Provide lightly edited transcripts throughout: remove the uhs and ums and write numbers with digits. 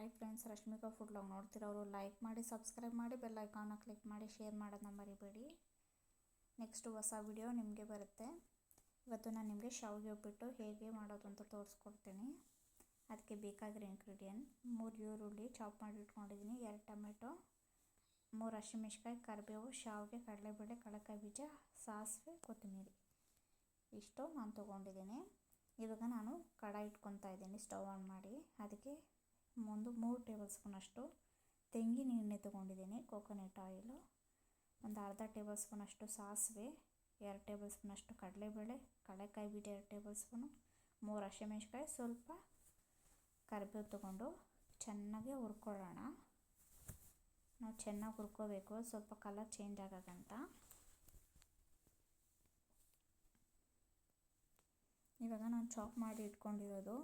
Hi friends, Rashmika food log ನೋಡ್ತಿರೋರು like ಮಾಡಿ, subscribe ಮಾಡಿ, ಬೆಲ್ ಐಕಾನ್ನ ಕ್ಲಿಕ್ ಮಾಡಿ, ಶೇರ್ ಮಾಡೋದನ್ನ ಮರಿಬೇಡಿ. ನೆಕ್ಸ್ಟು ಹೊಸ ವಿಡಿಯೋ ನಿಮಗೆ ಬರುತ್ತೆ. ಇವತ್ತು ನಾನು ನಿಮಗೆ ಶಾವಿಗೆ ಉಪ್ಪಿಟ್ಟು ಹೇಗೆ ಮಾಡೋದು ಅಂತ ತೋರಿಸ್ಕೊಡ್ತೀನಿ. ಅದಕ್ಕೆ ಬೇಕಾಗಿರೋ ಇಂಗ್ರೀಡಿಯೆಂಟ್ 3 ಈರುಳ್ಳಿ ಚಾಪ್ ಮಾಡಿ ಇಟ್ಕೊಂಡಿದ್ದೀನಿ, 2 ಟೊಮೆಟೊ, 3 ಹಸಿಮೆಣಸಿಕಾಯಿ, ಕರಿಬೇವು, ಶಾವಿಗೆ, ಕಡಲೆಬೇಳೆ, ಕಡಲೆಕಾಯಿ ಬೀಜ, ಸಾಸಿವೆ, ಕೊತ್ತಂಬರಿ. ಇಷ್ಟು ನಾನು ತೊಗೊಂಡಿದ್ದೀನಿ. ಇವಾಗ ನಾನು ಕಡಾಯಿ ಇಟ್ಕೊತಾ ಇದ್ದೀನಿ, ಸ್ಟವ್ ಆನ್ ಮಾಡಿ. ಅದಕ್ಕೆ 3 ಟೇಬಲ್ ಸ್ಪೂನಷ್ಟು ತೆಂಗಿನ ಎಣ್ಣೆ ತೊಗೊಂಡಿದ್ದೀನಿ, ಕೋಕೋನಟ್ ಆಯಿಲು, ಒಂದು ಅರ್ಧ ಟೇಬಲ್ ಸ್ಪೂನಷ್ಟು ಸಾಸಿವೆ, 2 ಟೇಬಲ್ ಸ್ಪೂನಷ್ಟು ಕಡಲೆಬೇಳೆ, ಕಡಲೆಕಾಯಿ ಬೀಜ 2 ಟೇಬಲ್ ಸ್ಪೂನು, 3 ಹಸಿಮೆಣಸಿಕಾಯಿ, ಸ್ವಲ್ಪ ಕರಿಬೇವು ತೊಗೊಂಡು ಚೆನ್ನಾಗಿ ಹುರ್ಕೊಳ್ಳೋಣ. ನಾವು ಚೆನ್ನಾಗಿ ಹುರ್ಕೋಬೇಕು, ಸ್ವಲ್ಪ ಕಲರ್ ಚೇಂಜ್ ಆಗೋಕ್ಕಂತ. ಇವಾಗ ನಾನು ಚಾಪ್ ಮಾಡಿ ಇಟ್ಕೊಂಡಿರೋದು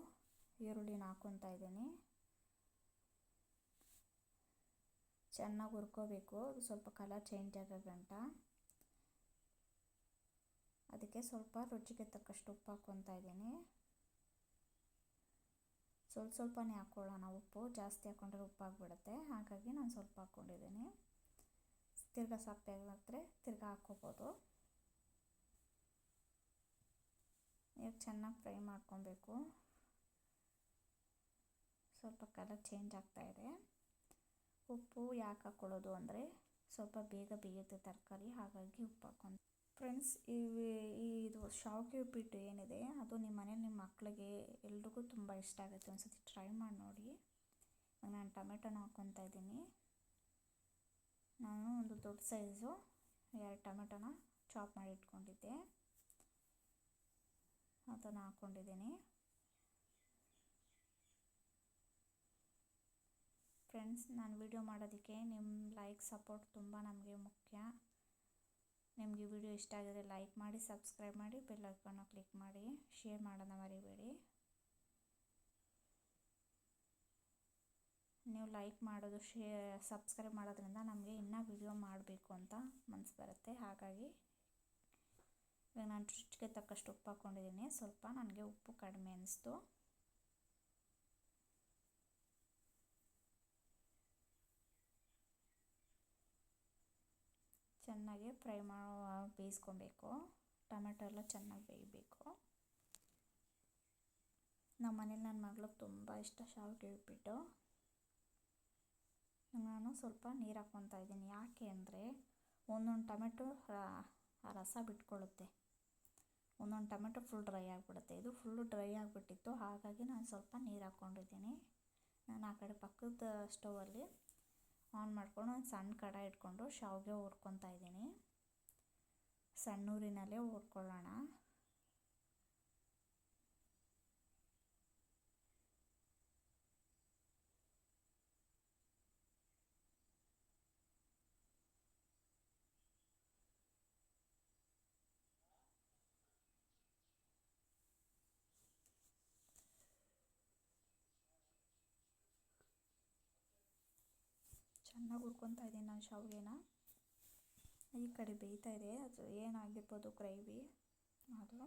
ಈರುಳ್ಳಿನ ಹಾಕ್ಕೊತಾ ಇದ್ದೀನಿ. ಚೆನ್ನಾಗಿ ಹುರ್ಕೋಬೇಕು, ಸ್ವಲ್ಪ ಕಲರ್ ಚೇಂಜ್ ಆಗೋಗಂಟ. ಅದಕ್ಕೆ ಸ್ವಲ್ಪ ರುಚಿಗೆ ತಕ್ಕಷ್ಟು ಉಪ್ಪು ಹಾಕ್ಕೊತಾ ಇದ್ದೀನಿ. ಸ್ವಲ್ಪನೇ ಹಾಕ್ಕೊಳ್ಳೋಣ ಉಪ್ಪು, ಜಾಸ್ತಿ ಹಾಕ್ಕೊಂಡ್ರೆ ಉಪ್ಪಾಗಿಬಿಡುತ್ತೆ. ಹಾಗಾಗಿ ನಾನು ಸ್ವಲ್ಪ ಹಾಕ್ಕೊಂಡಿದ್ದೀನಿ. ತಿರ್ಗಾ ಸಾಕಾದ್ರೆ ತಿರ್ಗಾ ಹಾಕ್ಕೋಬೋದು. ಈಗ ಚೆನ್ನಾಗಿ ಫ್ರೈ ಮಾಡ್ಕೊಬೇಕು. ಸ್ವಲ್ಪ ಕಲರ್ ಚೇಂಜ್ ಆಗ್ತಾಯಿದೆ. ಉಪ್ಪು ಯಾಕೆ ಹಾಕ್ಕೊಳ್ಳೋದು ಅಂದರೆ ಸ್ವಲ್ಪ ಬೇಗ ಬೇಯುತ್ತೆ ತರಕಾರಿ, ಹಾಗಾಗಿ ಉಪ್ಪು ಹಾಕ್ಕೊಂಡು. ಫ್ರೆಂಡ್ಸ್, ಇದು ಶಾವಿಗೆ ಉಪ್ಪಿಟ್ಟು ಏನಿದೆ ಅದು ನಿಮ್ಮ ಮನೇಲಿ ನಿಮ್ಮ ಮಕ್ಕಳಿಗೆ ಎಲ್ರಿಗೂ ತುಂಬ ಇಷ್ಟ ಆಗುತ್ತೆ. ಒಂದು ಸತಿ ಟ್ರೈ ಮಾಡಿ ನೋಡಿ. ನಾನು ಟೊಮೆಟೊನ ಹಾಕ್ಕೊತಾ ಇದ್ದೀನಿ. ನಾನು ಒಂದು ದೊಡ್ಡ ಸೈಜು 2 ಟೊಮೆಟೊನ ಚಾಪ್ ಮಾಡಿ ಇಟ್ಕೊಂಡಿದ್ದೆ, ಅದನ್ನು ಹಾಕ್ಕೊಂಡಿದ್ದೀನಿ. ಫ್ರೆಂಡ್ಸ್, ನಾನು ವಿಡಿಯೋ ಮಾಡೋದಕ್ಕೆ ನಿಮ್ಮ ಲೈಕ್ ಸಪೋರ್ಟ್ ತುಂಬ ನಮಗೆ ಮುಖ್ಯ. ನಿಮಗೆ ವಿಡಿಯೋ ಇಷ್ಟ ಆಗಿದ್ರೆ ಲೈಕ್ ಮಾಡಿ, ಸಬ್ಸ್ಕ್ರೈಬ್ ಮಾಡಿ, ಬೆಲ್ ಐಕಾನ್ನ ಕ್ಲಿಕ್ ಮಾಡಿ, ಶೇರ್ ಮಾಡೋದನ್ನ ಮರಿಬೇಡಿ. ನೀವು ಲೈಕ್ ಮಾಡೋದು, ಸಬ್ಸ್ಕ್ರೈಬ್ ಮಾಡೋದ್ರಿಂದ ನಮಗೆ ಇನ್ನೂ ವಿಡಿಯೋ ಮಾಡಬೇಕು ಅಂತ ಮನಸ್ಸು ಬರುತ್ತೆ. ಹಾಗಾಗಿ ಇವಾಗ ನಾನು ರುಚಿಗೆ ತಕ್ಕಷ್ಟು ಉಪ್ಪು ಹಾಕ್ಕೊಂಡಿದ್ದೀನಿ. ಸ್ವಲ್ಪ ನನಗೆ ಉಪ್ಪು ಕಡಿಮೆ ಅನ್ನಿಸ್ತು. ಚೆನ್ನಾಗಿ ಫ್ರೈ ಬೇಯಿಸ್ಕೊಬೇಕು. ಟೊಮೆಟೊ ಎಲ್ಲ ಚೆನ್ನಾಗಿ ಬೇಯಬೇಕು. ನಮ್ಮ ಮನೇಲಿ ನನ್ನ ಮಗಳಿಗೆ ತುಂಬ ಇಷ್ಟ ಶಾವಿಗೆ ಉಪ್ಪಿಟ್ಟು. ನಾನು ಸ್ವಲ್ಪ ನೀರು ಹಾಕ್ಕೊತಾ ಇದ್ದೀನಿ. ಯಾಕೆ ಅಂದರೆ ಒಂದೊಂದು ಟೊಮೆಟೊ ರಸ ಬಿಟ್ಕೊಳ್ಳುತ್ತೆ, ಒಂದೊಂದು ಟೊಮೆಟೊ ಫುಲ್ ಡ್ರೈ ಆಗಿಬಿಡುತ್ತೆ. ಇದು ಫುಲ್ಲು ಡ್ರೈ ಆಗಿಬಿಟ್ಟಿತ್ತು, ಹಾಗಾಗಿ ನಾನು ಸ್ವಲ್ಪ ನೀರು ಹಾಕ್ಕೊಂಡಿದ್ದೀನಿ. ನಾನು ಆ ಕಡೆ ಪಕ್ಕದ ಸ್ಟವಲ್ಲಿ ಆನ್ ಮಾಡಿಕೊಂಡು ಒಂದು ಸಣ್ಣ ಕಡಾಯಿ ಇಟ್ಕೊಂಡು ಶಾವಿಗೆ ಹುರ್ಕೊತಾ ಇದ್ದೀನಿ. ಸಣ್ಣ ಊರಿನಲ್ಲೇ ಹುರ್ಕೊಳ್ಳೋಣ. ಚೆನ್ನಾಗಿ ಹುರ್ಕೊತಾ ಇದ್ದೀನಿ ನಾನು ಶಾವಿಗೆನ. ಈ ಕಡೆ ಬೇಯ್ತಾ ಇದೆ, ಅದು ಏನಾಗಿರ್ಬೋದು ಗ್ರೇವಿ ಅದು.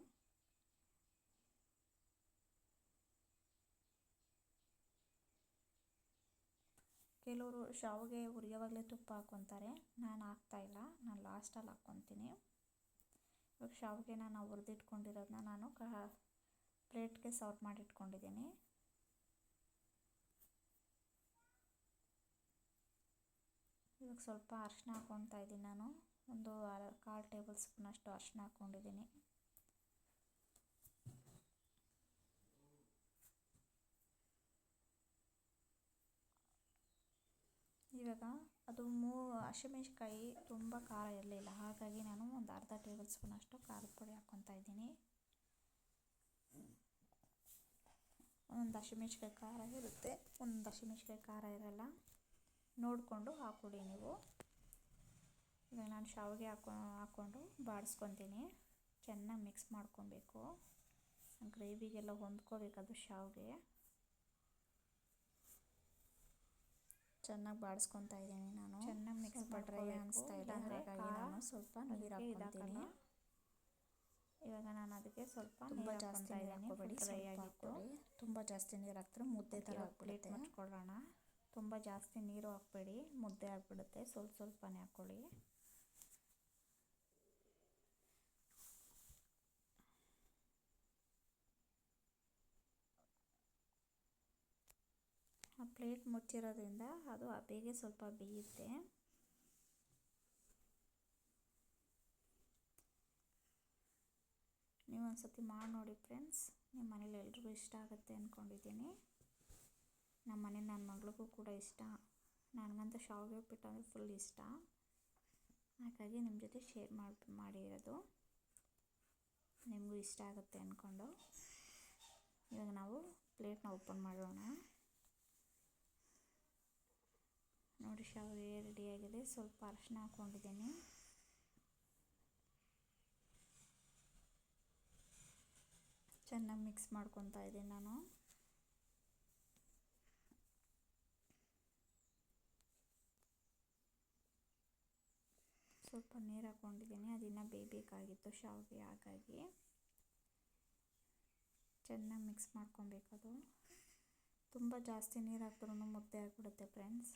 ಕೆಲವರು ಶಾವಿಗೆ ಹುರಿಯೋವಾಗಲೇ ತುಪ್ಪ ಹಾಕ್ಕೊತಾರೆ, ನಾನು ಹಾಕ್ತಾಯಿಲ್ಲ, ನಾನು ಲಾಸ್ಟಲ್ಲಿ ಹಾಕ್ಕೊತೀನಿ. ಇವಾಗ ಶಾವಿಗೆನ ನಾವು ಹುರಿದಿಟ್ಕೊಂಡಿರೋದನ್ನ ನಾನು ಪ್ಲೇಟ್ಗೆ ಸರ್ವ್ ಮಾಡಿ ಇಟ್ಕೊಂಡಿದ್ದೀನಿ. ಇವಾಗ ಸ್ವಲ್ಪ ಅರಿಶಿನ ಹಾಕ್ಕೊತಾ ಇದ್ದೀನಿ. ನಾನು ಒಂದು 1/4 ಟೇಬಲ್ ಸ್ಪೂನಷ್ಟು ಅರಿಶಿನ ಹಾಕ್ಕೊಂಡಿದ್ದೀನಿ. ಇವಾಗ ಅದು ಹಸಿಮೆಣಸಿಕಾಯಿ ತುಂಬ ಖಾರ ಇರಲಿಲ್ಲ, ಹಾಗಾಗಿ ನಾನು ಒಂದು ಅರ್ಧ ಟೇಬಲ್ ಸ್ಪೂನಷ್ಟು ಖಾರದ ಪುಡಿ ಹಾಕ್ಕೊತಾ ಇದ್ದೀನಿ. ಒಂದೊಂದು ಹಸಿಮೆಣಸಿಕಾಯಿ ಖಾರ ಇರುತ್ತೆ, ಒಂದೊಂದು ಹಸಿಮೆಣಸಿಕಾಯಿ ಖಾರ ಇರಲ್ಲ, ನೋಡಿಕೊಂಡು ಹಾಕ್ಕೊಡಿ ನೀವು. ಈಗ ನಾನು ಶಾವಿಗೆ ಹಾಕ್ಕೊಂಡು ಬಾಡಿಸ್ಕೊತೀನಿ. ಚೆನ್ನಾಗಿ ಮಿಕ್ಸ್ ಮಾಡ್ಕೊಬೇಕು. ಗ್ರೇವಿಗೆಲ್ಲ ಹೊಂದ್ಕೋಬೇಕದು ಶಾವಿಗೆ. ಚೆನ್ನಾಗಿ ಬಾಡಿಸ್ಕೊತಾ ಇದ್ದೀನಿ ನಾನು. ಚೆನ್ನಾಗಿ ಮಿಕ್ಸ್ ಡ್ರೈ ಅನಿಸ್ತಾ ಇಲ್ಲ, ಹಾಗಾಗಿ ನಾನು ಸ್ವಲ್ಪ ನೀರು ಹಾಕ್ಕೊತೀನಿ. ಇವಾಗ ನಾನು ಅದಕ್ಕೆ ಸ್ವಲ್ಪ ತುಂಬ ಜಾಸ್ತಿ ನೀರು ಹಾಕ್ಕೊಬೇಡಿ, ಡ್ರೈ ಆಗಿತ್ತು. ತುಂಬ ಜಾಸ್ತಿ ನೀರು ಹಾಕಿದ್ರೆ ಮುದ್ದೆ ಥರ ಪ್ಲೇಟ್ ಮುಚ್ಕೊಳ್ಳೋಣ. ತುಂಬ ಜಾಸ್ತಿ ನೀರು ಹಾಕಬೇಡಿ, ಮುದ್ದೆ ಆಗಿಬಿಡುತ್ತೆ. ಸ್ವಲ್ಪನೇ ಹಾಕ್ಕೊಳ್ಳಿ. ಆ ಪ್ಲೇಟ್ ಮುಚ್ಚಿರೋದ್ರಿಂದ ಅದು ಬೇಗ ಸ್ವಲ್ಪ ಬೇಯುತ್ತೆ. ನೀವು ಒಂದ್ಸತಿ ಮಾಡಿ ನೋಡಿ ಫ್ರೆಂಡ್ಸ್, ನಿಮ್ಮ ಮನೇಲಿ ಎಲ್ರಿಗೂ ಇಷ್ಟ ಆಗುತ್ತೆ ಅಂದ್ಕೊಂಡಿದ್ದೀನಿ. ನಮ್ಮ ಮನೇಲಿ ನನ್ನ ಮಗಳಿಗೂ ಕೂಡ ಇಷ್ಟ. ನನಗಂತೂ ಶಾವಿಗೆ ಉಪ್ಪಿಟ್ಟು ಅಂದರೆ ಫುಲ್ ಇಷ್ಟ. ಹಾಗಾಗಿ ನಿಮ್ಮ ಜೊತೆ ಶೇರ್ ಮಾಡಿರೋದು, ನಿಮಗೂ ಇಷ್ಟ ಆಗುತ್ತೆ ಅಂದ್ಕೊಂಡು. ಇವಾಗ ನಾವು ಪ್ಲೇಟ್ನ ಓಪನ್ ಮಾಡೋಣ. ನೋಡಿ, ಶಾವಿಗೆ ರೆಡಿಯಾಗಿದೆ. ಸ್ವಲ್ಪ ಅರಿಶಿನ ಹಾಕ್ಕೊಂಡಿದ್ದೀನಿ. ಚೆನ್ನಾಗಿ ಮಿಕ್ಸ್ ಮಾಡ್ಕೊತಾ ಇದ್ದೀನಿ ನಾನು. ಸ್ವಲ್ಪ ನೀರು ಹಾಕ್ಕೊಂಡಿದ್ದೀನಿ, ಅದನ್ನು ಬೇಯಬೇಕಾಗಿತ್ತು ಶಾವಿಗೆ. ಹಾಗಾಗಿ ಚೆನ್ನಾಗಿ ಮಿಕ್ಸ್ ಮಾಡ್ಕೊಬೇಕದು. ತುಂಬ ಜಾಸ್ತಿ ನೀರು ಹಾಕಿದ್ರೂ ಮುದ್ದೆ ಆಗಿಬಿಡುತ್ತೆ ಫ್ರೆಂಡ್ಸ್.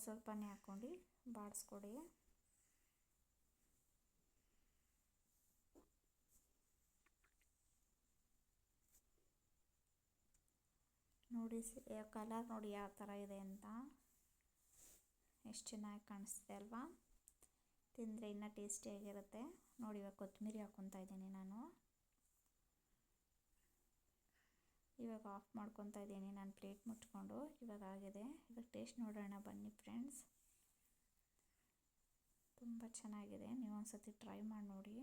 ಸ್ವಲ್ಪನೇ ಹಾಕ್ಕೊಂಡು ಬಾಡಿಸ್ಕೊಡಿ. ನೋಡಿ ಕಲರ್ ನೋಡಿ ಯಾವ ಥರ ಇದೆ ಅಂತ, ಎಷ್ಟು ಚೆನ್ನಾಗಿ ಕಾಣಿಸ್ತಿದೆ ಅಲ್ವಾ? ತಿಂದರೆ ಇನ್ನೂ ಟೇಸ್ಟಿಯಾಗಿರುತ್ತೆ. ನೋಡಿ, ಇವಾಗ ಕೊತ್ತಂಬರಿ ಹಾಕ್ಕೊತಾ ಇದ್ದೀನಿ ನಾನು. ಇವಾಗ ಆಫ್ ಮಾಡ್ಕೊತಾ ಇದ್ದೀನಿ ನಾನು ಪ್ಲೇಟ್ ಮುಚ್ಕೊಂಡು. ಇವಾಗ ಆಗಿದೆ. ಇವಾಗ ಟೇಸ್ಟ್ ನೋಡೋಣ ಬನ್ನಿ ಫ್ರೆಂಡ್ಸ್. ತುಂಬ ಚೆನ್ನಾಗಿದೆ. ನೀವು ಒಂದ್ಸತಿ ಟ್ರೈ ಮಾಡಿ ನೋಡಿ.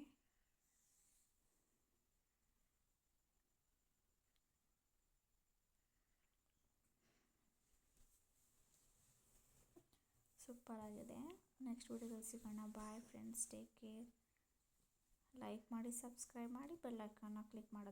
ಸೂಪರ್ ಆಗಿದೆ. ನೆಕ್ಸ್ಟ್ ವಿಡಿಯೋದಲ್ಲಿ ಸಿಗೋಣ. Bye friends, take care. Like ಮಾಡಿ, ಸಬ್ಸ್ಕ್ರೈಬ್ ಮಾಡಿ, ಬೆಲ್ ಐಕಾನ್ನ ಕ್ಲಿಕ್ ಮಾಡೋದು